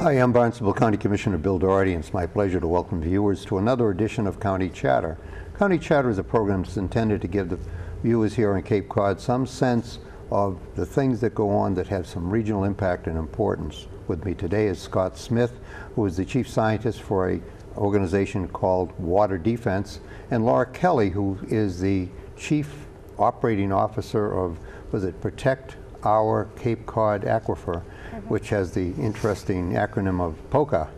Hi, I'm Barnstable County Commissioner Bill Doherty, and it's my pleasure to welcome viewers to another edition of County Chatter. County Chatter is a program that's intended to give the viewers here on Cape Cod some sense of the things that go on that have some regional impact and importance. With me today is Scott Smith, who is the Chief Scientist for an organization called Water Defense, and Laura Kelly, who is the Chief Operating Officer of, Protect Our Cape Cod Aquifer, which has the interesting acronym of POCA,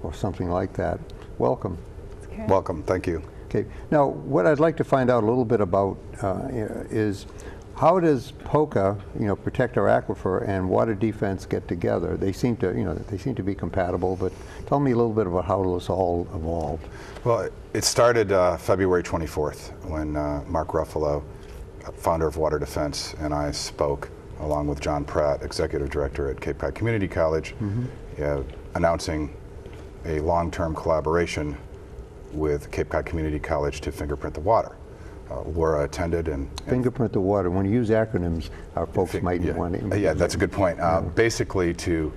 or something like that. Welcome. Okay. Welcome, thank you. Okay, now what I'd like to find out a little bit about is how does POCA, Protect Our Aquifer, and Water Defense get together? They seem to, be compatible, but tell me a little bit about how this all evolved. Well, it started February 24th when Mark Ruffalo, founder of Water Defense, and I spoke along with John Pratt, Executive Director at Cape Cod Community College, announcing a long-term collaboration with Cape Cod Community College to fingerprint the water. Laura attended and fingerprint the water. When you use acronyms, our folks might want to. Yeah, that's a good point. Basically, to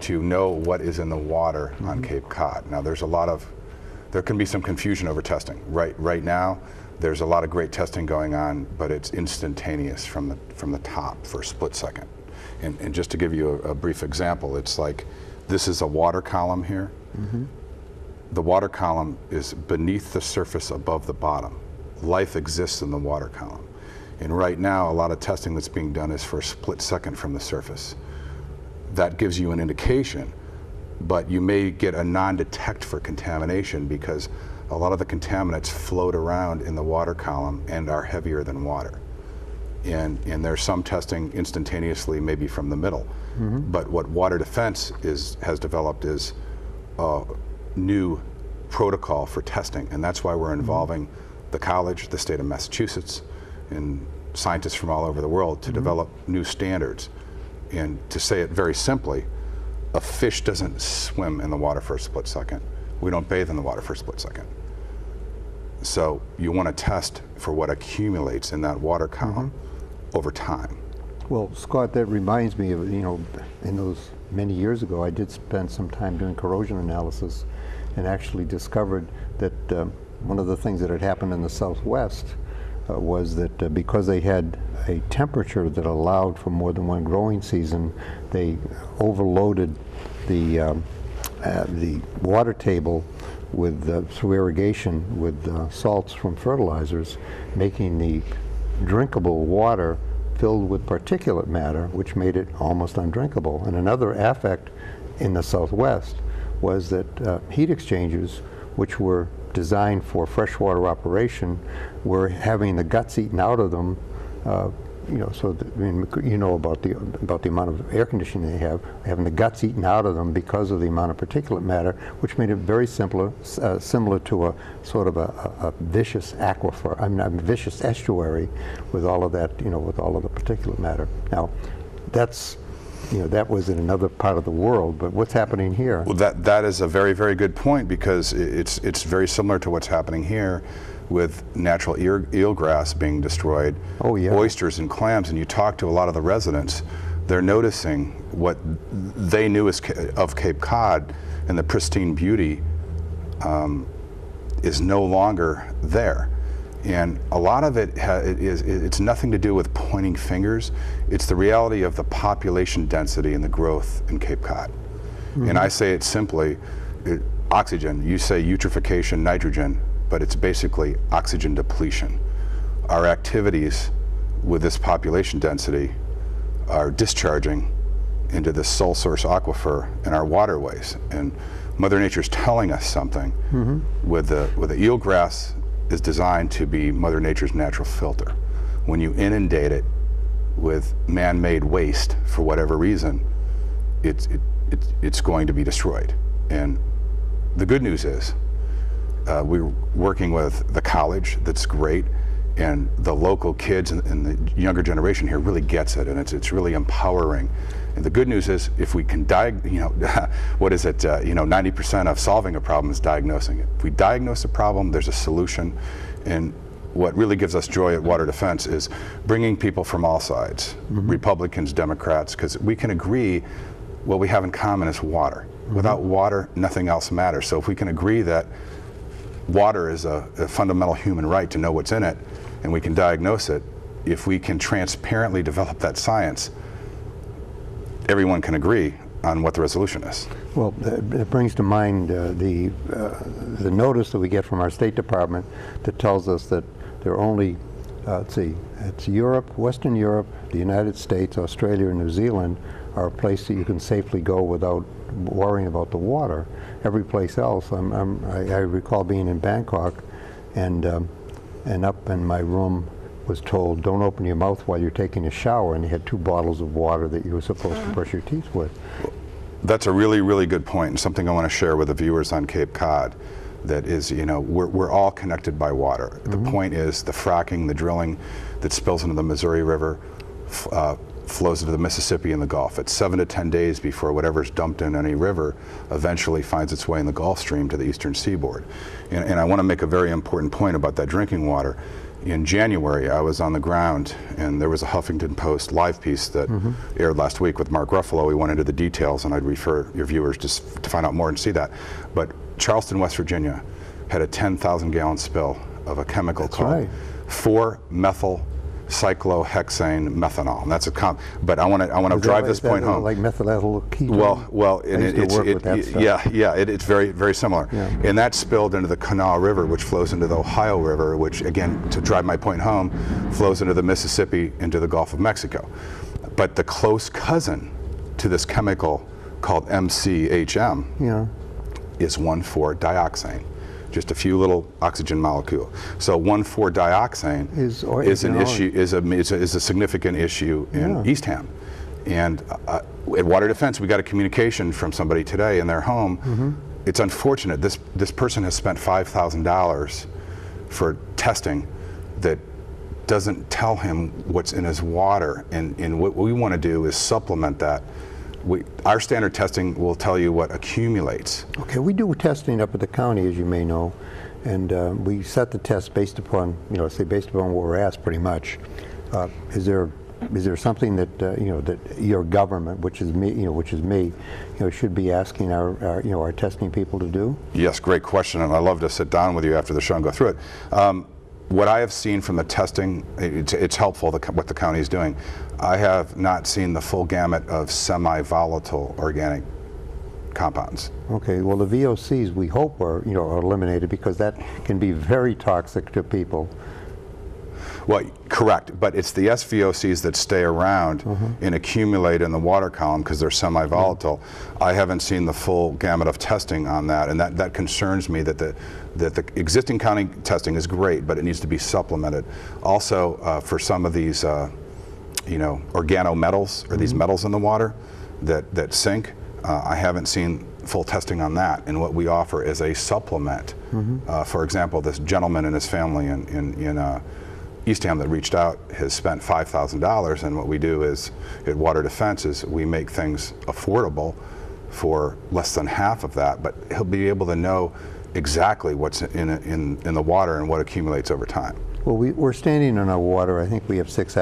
know what is in the water on Cape Cod. Now, there can be some confusion over testing. Right now, there's a lot of great testing going on, but it's instantaneous from the top for a split second. And just to give you a brief example, it's like this is a water column here. The water column is beneath the surface above the bottom. Life exists in the water column. And right now, a lot of testing that's being done is for a split second from the surface. That gives you an indication, but you may get a non-detect for contamination because a lot of the contaminants float around in the water column and are heavier than water. And there's some testing instantaneously, maybe from the middle. But what Water Defense has developed is a new protocol for testing, and that's why we're involving the college, the state of Massachusetts, and scientists from all over the world to develop new standards. And to say it very simply, a fish doesn't swim in the water for a split second. We don't bathe in the water for a split second. So you want to test for what accumulates in that water column over time. Well, Scott, that reminds me of, in those many years ago, I did spend some time doing corrosion analysis and actually discovered that one of the things that had happened in the Southwest was that because they had a temperature that allowed for more than one growing season, they overloaded the water table through irrigation with salts from fertilizers, making the drinkable water filled with particulate matter, which made it almost undrinkable. And another effect in the Southwest was that heat exchangers, which were designed for freshwater operation, were having the guts eaten out of them. So about the amount of air conditioning they have, having the guts eaten out of them because of the amount of particulate matter, which made it very similar to a sort of a vicious aquifer, a vicious estuary, with all of that, with all of the particulate matter. Now, that was in another part of the world, but what's happening here? Well, that is a very, very good point, because it's very similar to what's happening here with natural eelgrass being destroyed, oysters and clams, and you talk to a lot of the residents, they're noticing what they knew of Cape Cod, and the pristine beauty is no longer there. And a lot of it's nothing to do with pointing fingers. It's the reality of the population density and the growth in Cape Cod. And I say it simply, oxygen, you say eutrophication, nitrogen, but it's basically oxygen depletion. Our activities with this population density are discharging into the sole source aquifer in our waterways. And Mother Nature's telling us something. With the eelgrass is designed to be Mother Nature's natural filter. When you inundate it with man-made waste for whatever reason, it's going to be destroyed. And the good news is, we're working with the college, that's great, and the local kids and the younger generation here really gets it, and it's really empowering. And the good news is, if we can what is it, 90% of solving a problem is diagnosing it. If we diagnose a problem, there's a solution. And what really gives us joy at Water Defense is bringing people from all sides, Republicans, Democrats, because we can agree what we have in common is water. Without water, nothing else matters. So if we can agree that water is a fundamental human right to know what's in it, and we can diagnose it, if we can transparently develop that science, everyone can agree on what the resolution is. Well, it brings to mind the notice that we get from our State Department that tells us that there are only, let's see, it's Europe, Western Europe, the United States, Australia, and New Zealand are a place that you can safely go without worrying about the water. Every place else, I recall being in Bangkok, and up in my room was told, don't open your mouth while you're taking a shower, and you had 2 bottles of water that you were supposed to brush your teeth with. That's a really, really good point, and something I want to share with the viewers on Cape Cod. That is, you know, we're all connected by water. The point is the fracking, the drilling that spills into the Missouri River flows into the Mississippi and the Gulf. It's 7 to 10 days before whatever's dumped in any river eventually finds its way in the Gulf Stream to the eastern seaboard. And I want to make a very important point about that drinking water. In January, I was on the ground, and there was a Huffington Post live piece that aired last week with Mark Ruffalo. We went into the details, and I'd refer your viewers just to find out more and see that. But Charleston, West Virginia had a 10,000-gallon spill of a chemical called 4-methyl-cyclohexane methanol. And that's a but I want to drive this point home. Like methyl ketone? Well, and it's very, very similar. Yeah. And that spilled into the Kanawha River, which flows into the Ohio River, which, again, to drive my point home, flows into the Mississippi, into the Gulf of Mexico. But the close cousin to this chemical called MCHM is 1,4-dioxane. Just a few little oxygen molecule. So 1,4-dioxane is an issue, is a significant issue in Eastham. And at Water Defense, we got a communication from somebody today in their home. It's unfortunate. This person has spent $5,000 for testing that doesn't tell him what's in his water. And what we want to do is supplement that. Our standard testing will tell you what accumulates. Okay, we do testing up at the county, as you may know, and we set the test based upon, based upon what we're asked, pretty much. Is there something that that your government, which is me, should be asking our testing people to do? Yes, great question, and I'd love to sit down with you after the show and go through it. What I have seen from the testing, it's helpful what the county is doing. I have not seen the full gamut of semi-volatile organic compounds. Okay, well the VOCs we hope are eliminated, because that can be very toxic to people. Well, correct, but it's the SVOCs that stay around and accumulate in the water column because they're semi-volatile. I haven't seen the full gamut of testing on that, and that concerns me that the existing county testing is great, but it needs to be supplemented. Also, for some of these, organometals, or these metals in the water that sink, I haven't seen full testing on that, and what we offer is a supplement. For example, this gentleman and his family in Eastham that reached out has spent $5,000, and what we do is at Water Defense is we make things affordable for less than half of that, but he'll be able to know exactly what's in the water and what accumulates over time. Well, we're standing in our water. I think we have six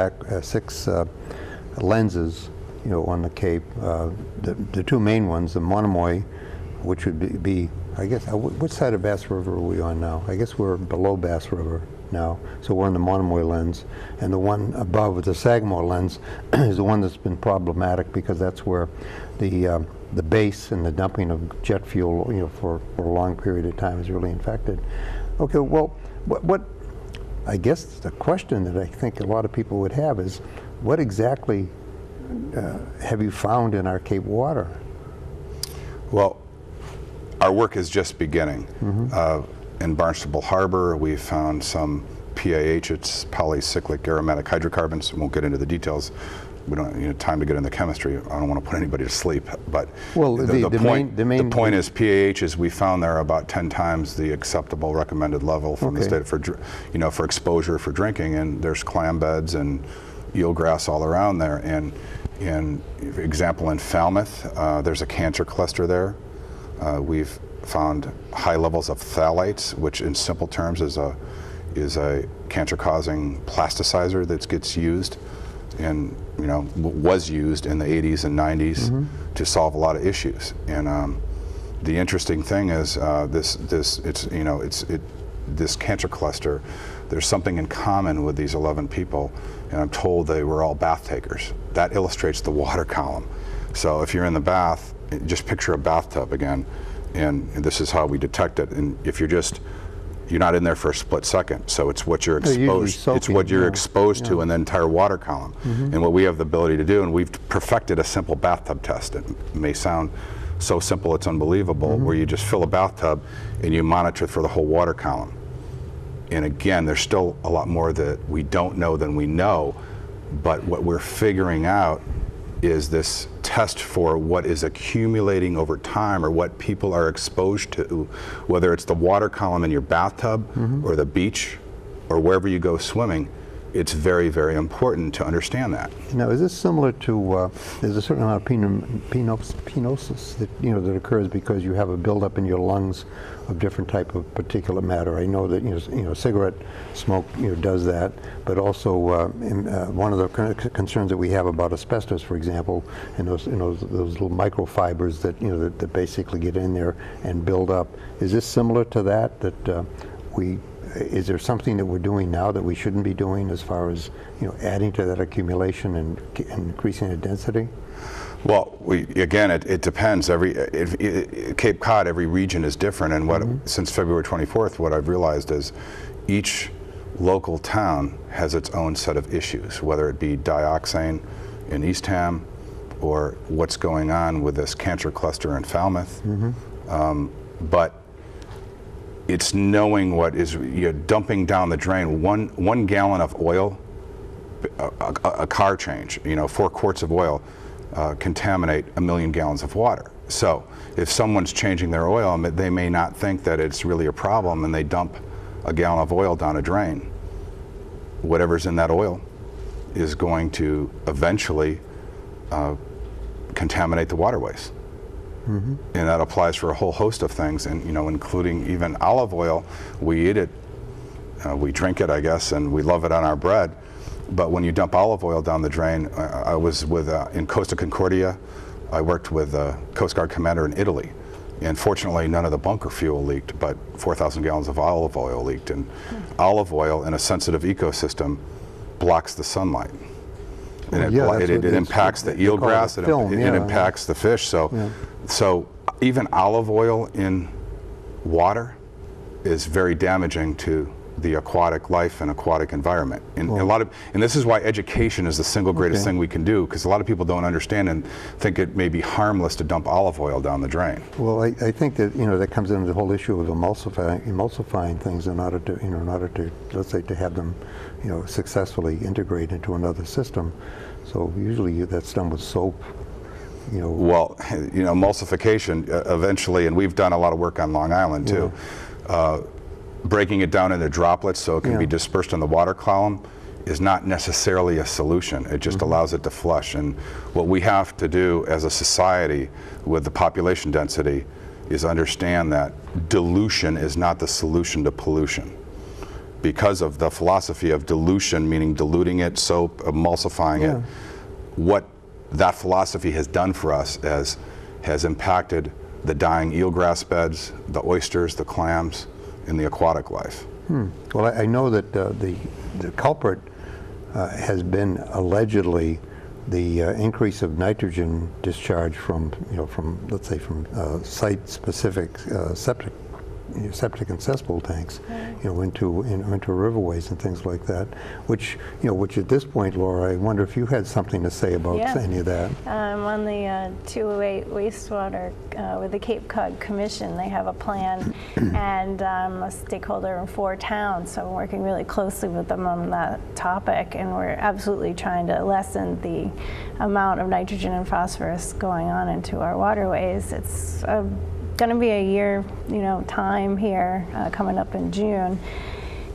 lenses, on the Cape. The 2 main ones, the Monomoy, which would be I guess, which side of Bass River are we on now? I guess we're below Bass River now, so we're on the Monomoy lens, and the one above, the Sagamore lens, is the one that's been problematic, because that's where the base and the dumping of jet fuel, for a long period of time is really infected. Okay, well, what I guess the question that I think a lot of people would have is, what exactly have you found in our Cape water? Well, our work is just beginning. In Barnstable Harbor, we found some PAH, it's polycyclic aromatic hydrocarbons. We won't get into the details. We don't have time to get into chemistry. I don't want to put anybody to sleep. But well, the point is PAH is we found there about 10 times the acceptable recommended level from the state for exposure for drinking. And there's clam beds and eelgrass all around there. And for example, in Falmouth, there's a cancer cluster there. We've found high levels of phthalates, which in simple terms is a cancer-causing plasticizer that gets used and was used in the 80s and 90s to solve a lot of issues. And the interesting thing is this cancer cluster, there's something in common with these 11 people, and I'm told they were all bath takers. That illustrates the water column. So if you're in the bath, just picture a bathtub again, and this is how we detect it. And if you're not in there for a split second, so it's what you're exposed. It's what you're exposed to in the entire water column. And what we have the ability to do, and we've perfected a simple bathtub test. It may sound so simple it's unbelievable, where you just fill a bathtub and you monitor for the whole water column. And again, there's still a lot more that we don't know than we know, but what we're figuring out is this test for what is accumulating over time, or what people are exposed to, whether it's the water column in your bathtub or the beach or wherever you go swimming. It's very, very important to understand that. Now, is this similar to, there's a certain amount of penosis that, that occurs because you have a buildup in your lungs of different type of particulate matter. I know that, cigarette smoke, does that, but also one of the concerns that we have about asbestos, for example, and those little microfibers that, that basically get in there and build up. Is this similar to that, is there something that we're doing now that we shouldn't be doing as far as adding to that accumulation and increasing the density? Well, again, it depends. Cape Cod, every region is different, and since February 24th, what I've realized is each local town has its own set of issues, whether it be dioxane in Eastham or what's going on with this cancer cluster in Falmouth. But it's knowing what is you're dumping down the drain. One gallon of oil, a car change, 4 quarts of oil contaminate 1 million gallons of water. So if someone's changing their oil, they may not think that it's really a problem, and they dump a gallon of oil down a drain. Whatever's in that oil is going to eventually contaminate the waterways. And that applies for a whole host of things, and including even olive oil. We eat it, we drink it, I guess, and we love it on our bread. But when you dump olive oil down the drain, I was in Costa Concordia. I worked with a Coast Guard commander in Italy, and fortunately none of the bunker fuel leaked, but 4,000 gallons of olive oil leaked. And olive oil in a sensitive ecosystem blocks the sunlight. And it impacts the eelgrass, it impacts the fish. So even olive oil in water is very damaging to the aquatic life and aquatic environment. And and this is why education is the single greatest thing we can do, because a lot of people don't understand and think it may be harmless to dump olive oil down the drain. Well, I think that that comes into the whole issue of emulsifying things in order to let's say to have them successfully integrate into another system. So usually that's done with soap. Well, emulsification eventually, and we've done a lot of work on Long Island too, breaking it down into droplets so it can be dispersed in the water column is not necessarily a solution. It just allows it to flush. And what we have to do as a society with the population density is understand that dilution is not the solution to pollution. Because of the philosophy of dilution, meaning diluting it, soap, emulsifying it, what that philosophy has done for us has impacted the dying eelgrass beds, the oysters, the clams, and the aquatic life. Well, I know that the culprit has been allegedly the increase of nitrogen discharge from let's say from site-specific septic and cesspool tanks, into riverways and things like that. Which at this point, Laura, I wonder if you had something to say about any of that. On the 208 wastewater with the Cape Cod Commission, they have a plan, and I'm a stakeholder in 4 towns, so I'm working really closely with them on that topic, and we're absolutely trying to lessen the amount of nitrogen and phosphorus going on into our waterways. It's going to be a year, time here coming up in June,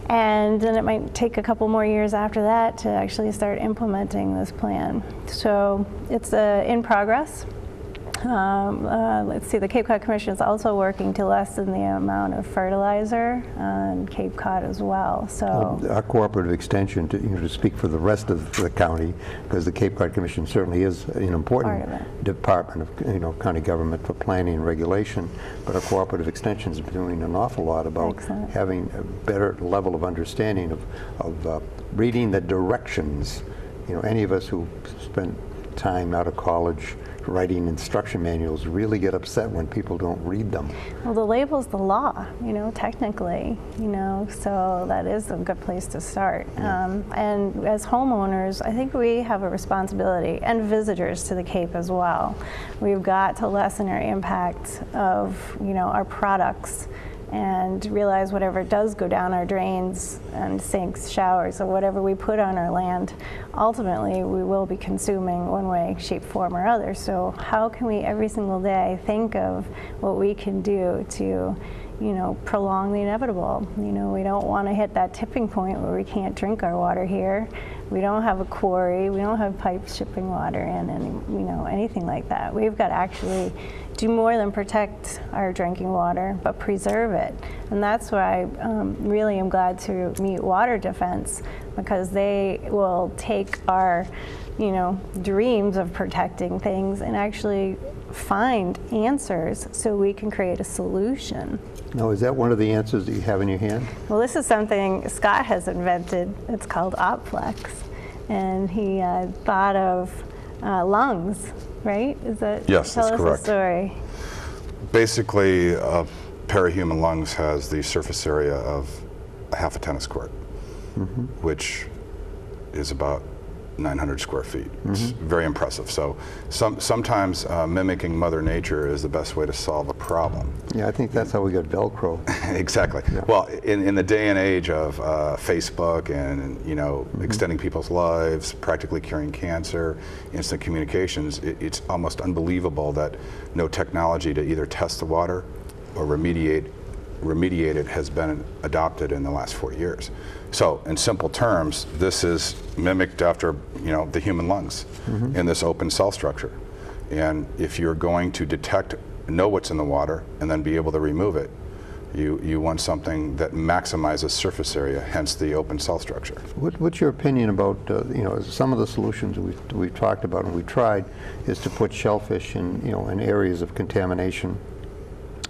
and then it might take a couple more years after that to actually start implementing this plan. So it's in progress. let's see, the Cape Cod Commission is also working to lessen the amount of fertilizer on Cape Cod as well. So Our cooperative extension, to speak for the rest of the county, because the Cape Cod Commission certainly is an important Part of it. department of county government for planning and regulation, but our cooperative extension is doing an awful lot about Excellent. having a better level of understanding of reading the directions. Any of us who spent time out of college writing instruction manuals really get upset when people don't read them. well, the label's the law, technically, so that is a good place to start. And as homeowners, I think we have a responsibility, and visitors to the Cape as well. We've got to lessen our impact of, our products and realize whatever does go down our drains and sinks, showers, or whatever we put on our land, ultimately we will be consuming one way, shape, form, or other. So how can we every single day think of what we can do to prolong the inevitable? We don't want to hit that tipping point where we can't drink our water here. We don't have a quarry. We don't have pipes shipping water in, and anything like that. We've got to actually do more than protect our drinking water, but preserve it. And that's why I really am glad to meet Water Defense, because they will take our, dreams of protecting things and actually find answers so we can create a solution. Now, is that one of the answers that you have in your hand? Well, this is something Scott has invented. It's called Opflex, and he thought of lungs, right? Is that? Yes, tell that's us correct. the story. Basically, a pair of human lungs has the surface area of a half a tennis court, which is about 900 square feet. It's very impressive. So sometimes mimicking Mother Nature is the best way to solve a problem. Yeah, I think that's how we got Velcro. Exactly. Yeah. Well, in the day and age of Facebook and extending people's lives, practically curing cancer, instant communications, it's almost unbelievable that no technology to either test the water or remediate it has been adopted in the last 4 years. So in simple terms, this is mimicked after the human lungs in this open cell structure. And if you're going to know what's in the water and then be able to remove it, you want something that maximizes surface area, hence the open cell structure. What's your opinion about some of the solutions we've talked about and we tried is to put shellfish in areas of contamination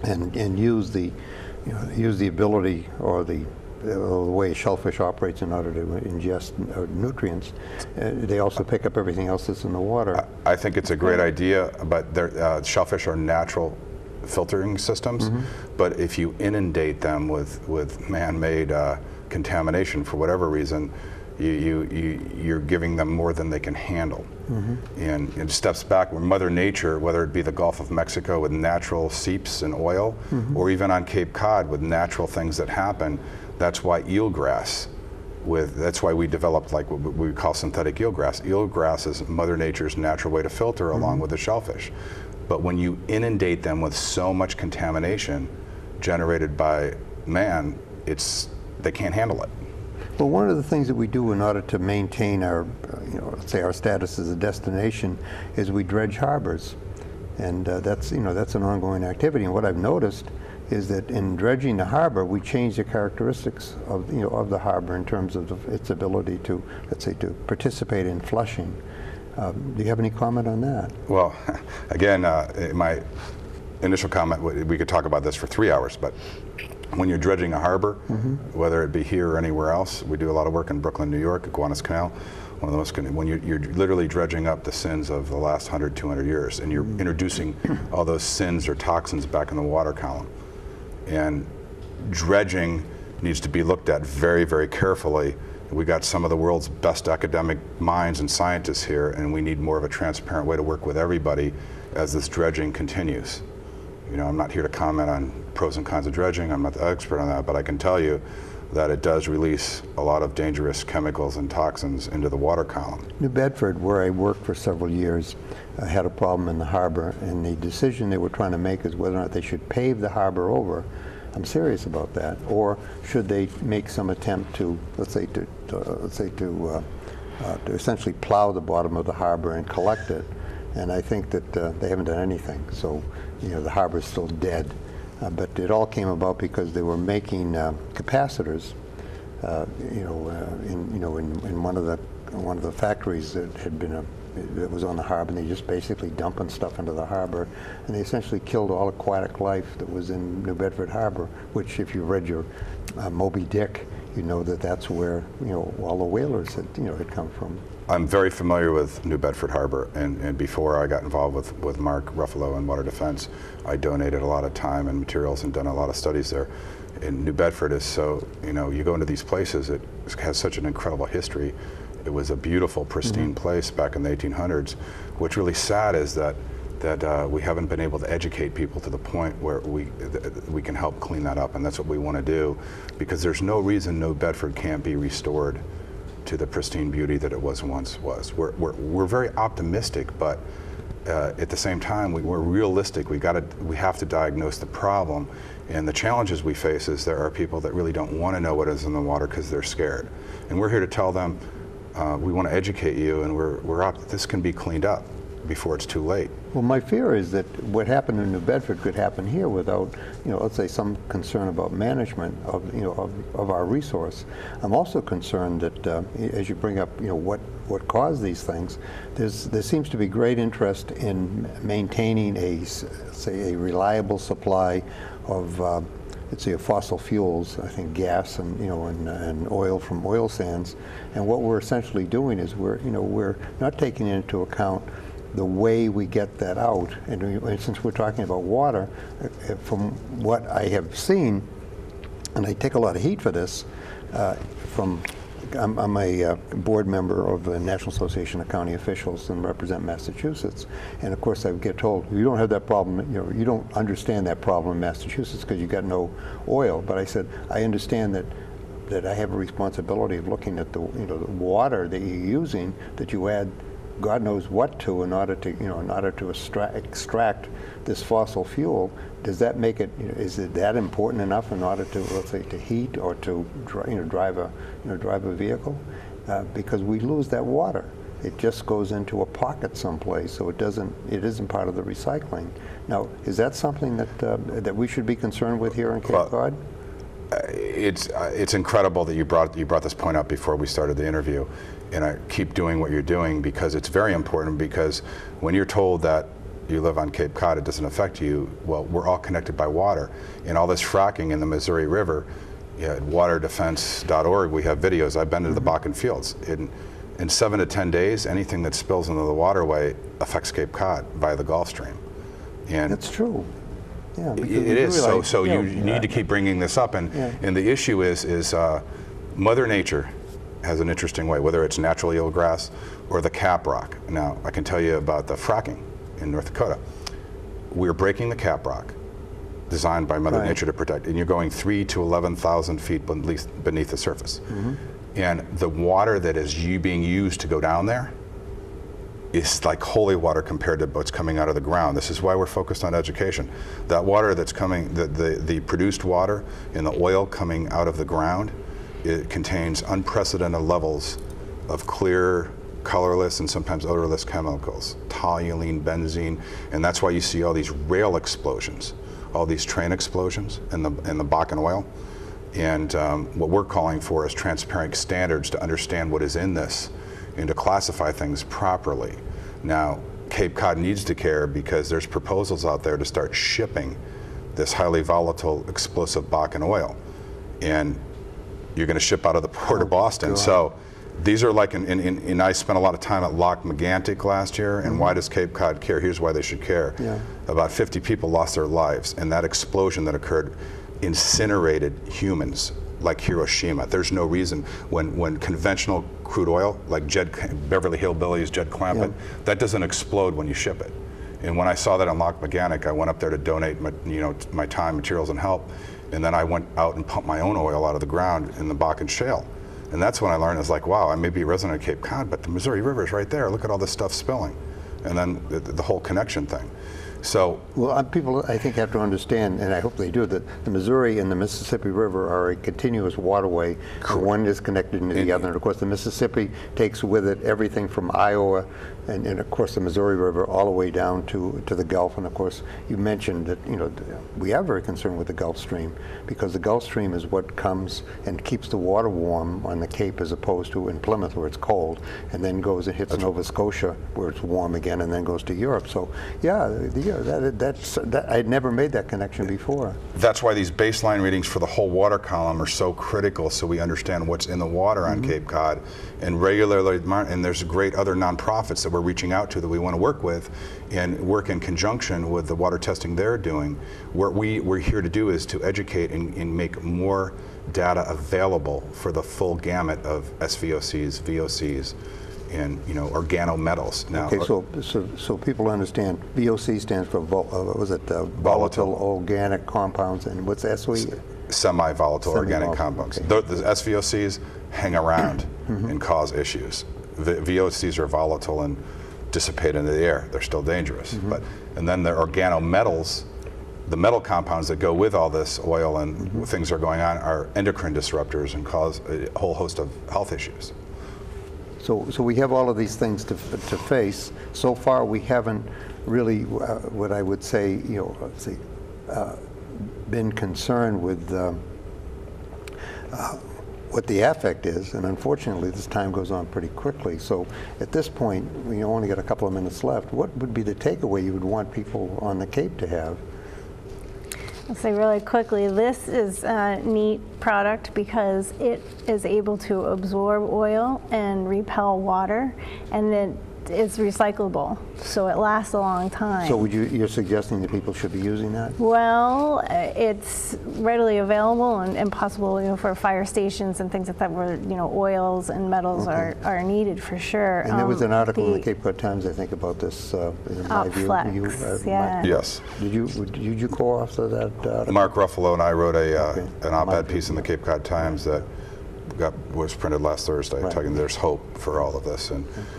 and use the ability or the way shellfish operates in order to ingest nutrients. They also pick up everything else that's in the water. I think it's a great idea, but shellfish are natural filtering systems, but if you inundate them with man-made contamination for whatever reason, you're giving them more than they can handle. And it steps back where Mother Nature, whether it be the Gulf of Mexico with natural seeps and oil, or even on Cape Cod with natural things that happen. That's why eelgrass, that's why we developed like what we call synthetic eelgrass. Eelgrass is Mother Nature's natural way to filter along with the shellfish. But when you inundate them with so much contamination generated by man, they can't handle it. Well, one of the things that we do in order to maintain our, let's say our status as a destination, is we dredge harbors, and that's an ongoing activity. And what I've noticed is that in dredging the harbor, we change the characteristics of the harbor in terms of its ability to, let's say, to participate in flushing. Do you have any comment on that? Well, again, my initial comment, we could talk about this for 3 hours, but when you're dredging a harbor, whether it be here or anywhere else, we do a lot of work in Brooklyn, New York, Gowanus Canal, one of the most, when you're literally dredging up the sins of the last 100, 200 years, and you're introducing all those sins or toxins back in the water column. And dredging needs to be looked at very, very carefully. We got some of the world's best academic minds and scientists here, and we need more of a transparent way to work with everybody as this dredging continues. I'm not here to comment on pros and cons of dredging. I'm not the expert on that, but I can tell you that it does release a lot of dangerous chemicals and toxins into the water column. New Bedford, where I worked for several years, had a problem in the harbor, and the decision they were trying to make is whether or not they should pave the harbor over. I'm serious about that. Or should they make some attempt to, to essentially plow the bottom of the harbor and collect it, And I think that they haven't done anything. So, the harbor's still dead. But it all came about because they were making capacitors, in one of the factories that had been that was on the harbor, and they just basically dumping stuff into the harbor, and they essentially killed all aquatic life that was in New Bedford Harbor. Which, if you read your Moby Dick, you know that that's where all the whalers had come from. I'm very familiar with New Bedford Harbor, and before I got involved with Mark Ruffalo and Water Defense, I donated a lot of time and materials and done a lot of studies there. And New Bedford is so, you go into these places, it has such an incredible history. It was a beautiful, pristine place back in the 1800s. What's really sad is that we haven't been able to educate people to the point where we can help clean that up, and that's what we want to do, because there's no reason New Bedford can't be restored to the pristine beauty that it once was. We're very optimistic, but at the same time we're realistic. We have to diagnose the problem, and the challenges we face is there are people that really don't want to know what is in the water because they're scared, and we're here to tell them we want to educate you, and this can be cleaned up before it's too late. Well, my fear is that what happened in New Bedford could happen here without, let's say, some concern about management of our resource. I'm also concerned that as you bring up, what caused these things, there seems to be great interest in maintaining a reliable supply of let's say, fossil fuels, I think gas and oil from oil sands. And what we're essentially doing is we're not taking into account the way we get that out. And since we're talking about water, from what I have seen, and I take a lot of heat for this, I'm a board member of the National Association of County Officials and represent Massachusetts. And of course I get told, you don't have that problem, you don't understand that problem in Massachusetts because you got no oil. But I said, I understand that I have a responsibility of looking at the water that you're using, that you add God knows what to in order to extract this fossil fuel. Does that make it? Is it that important enough in order to, let's say, to heat or to drive a vehicle? Because we lose that water. It just goes into a pocket someplace, so it isn't part of the recycling. Now, is that something that we should be concerned with here in Cape Cod? It's incredible that you brought this point up before we started the interview, and I keep doing what you're doing because it's very important. Because when you're told that you live on Cape Cod, it doesn't affect you. Well, we're all connected by water, and all this fracking in the Missouri River. At waterdefense.org, we have videos. I've been to the Bakken fields. In 7 to 10 days, anything that spills into the waterway affects Cape Cod via the Gulf Stream. And that's true. Yeah, it is. So you need to keep bringing this up, and the issue is Mother Nature has an interesting way, whether it's natural eelgrass or the cap rock. Now, I can tell you about the fracking in North Dakota. We're breaking the cap rock, designed by Mother Nature to protect, and you're going 3,000 to 11,000 feet beneath the surface. And the water that is being used to go down there is like holy water compared to what's coming out of the ground. This is why we're focused on education. That water that's coming, the produced water and the oil coming out of the ground, it contains unprecedented levels of clear, colorless, and sometimes odorless chemicals, toluene, benzene, and that's why you see all these rail explosions, all these train explosions in the Bakken oil. And what we're calling for is transparent standards to understand what is in this and to classify things properly. Now, Cape Cod needs to care because there's proposals out there to start shipping this highly volatile, explosive Bakken oil. And you're going to ship out of the port of Boston. God. So these are like, and I spent a lot of time at Loch Megantic last year, and why does Cape Cod care? Here's why they should care. About 50 people lost their lives, and that explosion that occurred incinerated humans like Hiroshima. There's no reason when conventional crude oil, like Beverly Hillbillies, Jed Clampett, that doesn't explode when you ship it. And when I saw that on Loch Megantic, I went up there to donate my time, materials, and help. And then I went out and pumped my own oil out of the ground in the Bakken Shale. And that's when I learned, I was like, wow, I may be a resident of Cape Cod, but the Missouri River is right there. Look at all this stuff spilling. And then the whole connection thing. So Well, people, I think, have to understand, and I hope they do, that the Missouri and the Mississippi River are a continuous waterway. And one is connected to the other. And of course, the Mississippi takes with it everything from Iowa and of course the Missouri River all the way down to the Gulf. And of course, you mentioned that, you know, we are very concerned with the Gulf Stream, because the Gulf Stream is what comes and keeps the water warm on the Cape, as opposed to in Plymouth where it's cold, and then goes and hits Nova Scotia where it's warm again, and then goes to Europe. So yeah, I'd never made that connection before. that's why these baseline readings for the whole water column are so critical, so we understand what's in the water on Cape Cod, and regularly, and there's great other nonprofits that we're reaching out to that we want to work with and work in conjunction with the water testing they're doing. What we're here to do is to educate and make more data available for the full gamut of SVOCs, VOCs, and, you know, organometals. Now, Okay, so people understand, VOC stands for volatile organic compounds, and what's SOE? Semi-volatile organic compounds. Okay. The SVOCs hang around and cause issues. The VOCs are volatile and dissipate into the air. They're still dangerous. And then the organometals, the metal compounds that go with all this oil and things that are going on, are endocrine disruptors and cause a whole host of health issues. So we have all of these things to face. So far, we haven't really, what I would say, you know, let's see, been concerned with what the affect is, and unfortunately, this time goes on pretty quickly. So at this point, we only got a couple of minutes left. What would be the takeaway you would want people on the Cape to have? I'll say really quickly, this is a neat product because it is able to absorb oil and repel water, and it is recyclable, so it lasts a long time. So you're suggesting that people should be using that? Well, it's readily available and possible, you know, for fire stations and things like that, where, you know, oils and metals are needed for sure. And there was an article in the Cape Cod Times, I think, about this. In my view, yeah. Yes. Did you co-author that article? Mark Ruffalo and I wrote an op-ed piece in the Cape Cod Times that was printed last Thursday, talking there's hope for all of this.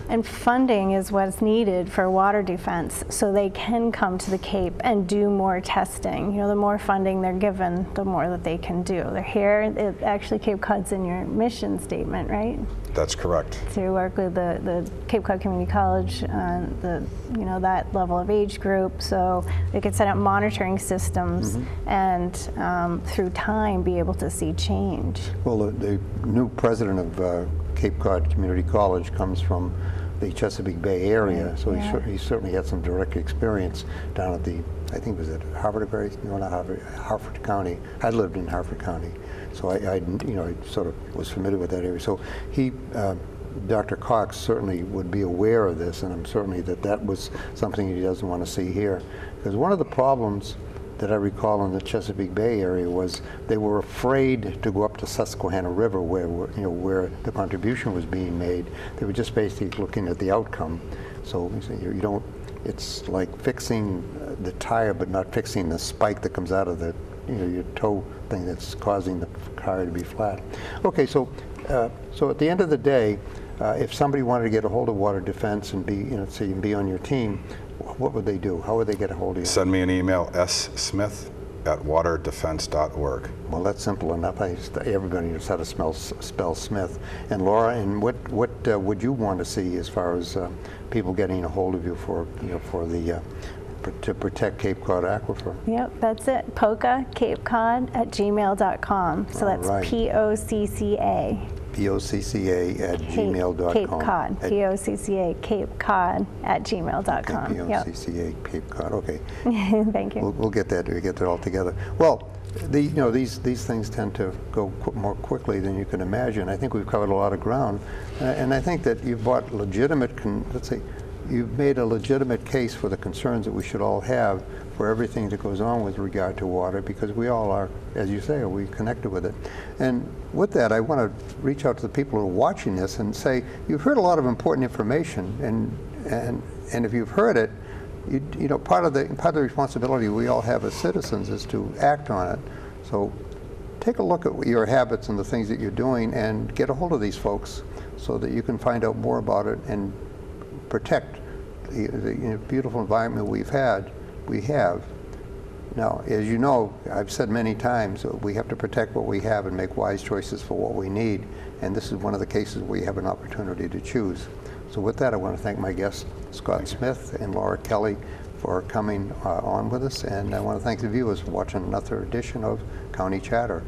And funding is what's needed for water defense, so they can come to the Cape and do more testing. You know, the more funding they're given, the more that they can do. They're here, actually Cape Cod's in your mission statement, right? That's correct. To work with the Cape Cod Community College, that level of age group, so they could set up monitoring systems and through time be able to see change. Well, the new president of Cape Cod Community College comes from the Chesapeake Bay area, so he certainly had some direct experience down at I think it was at Harford County. I lived in Harford County, so I sort of was familiar with that area. So Dr. Cox certainly would be aware of this, and I'm certainly that was something he doesn't want to see here. Because one of the problems that I recall in the Chesapeake Bay area was they were afraid to go up to Susquehanna River where the contribution was being made. They were just basically looking at the outcome. So you don't, it's like fixing the tire but not fixing the spike that comes out of your toe thing that's causing the car to be flat. Okay, so at the end of the day, if somebody wanted to get a hold of Water Defense and be on your team, what would they do? How would they get a hold of you? Send me an email, smith@waterdefense.org. Well, that's simple enough. Everybody knows how to spell Smith. And Laura, and what would you want to see as far as people getting a hold of you to protect Cape Cod Aquifer? Yep, that's it. POCCA@gmail.com. So that's right. POCCA. POCCA@gmail.com. Cape Cod. POCCA Cape Cod @gmail.com. Okay, POCCA Cape Cod. Okay. Thank you. We'll get that. We get that all together. Well, these things tend to go more quickly than you can imagine. I think we've covered a lot of ground, and I think that you've brought you've made a legitimate case for the concerns that we should all have for everything that goes on with regard to water, because we all are, as you say, we connected with it. And with that, I want to reach out to the people who are watching this and say, you've heard a lot of important information, and if you've heard it, part of the responsibility we all have as citizens is to act on it. So take a look at your habits and the things that you're doing, and get a hold of these folks so that you can find out more about it and protect the beautiful environment we've had we have. Now, as you know, I've said many times, we have to protect what we have and make wise choices for what we need, and this is one of the cases where we have an opportunity to choose. So with that, I want to thank my guests, Scott Smith and Laura Kelly, for coming on with us, and I want to thank the viewers for watching another edition of County Chatter.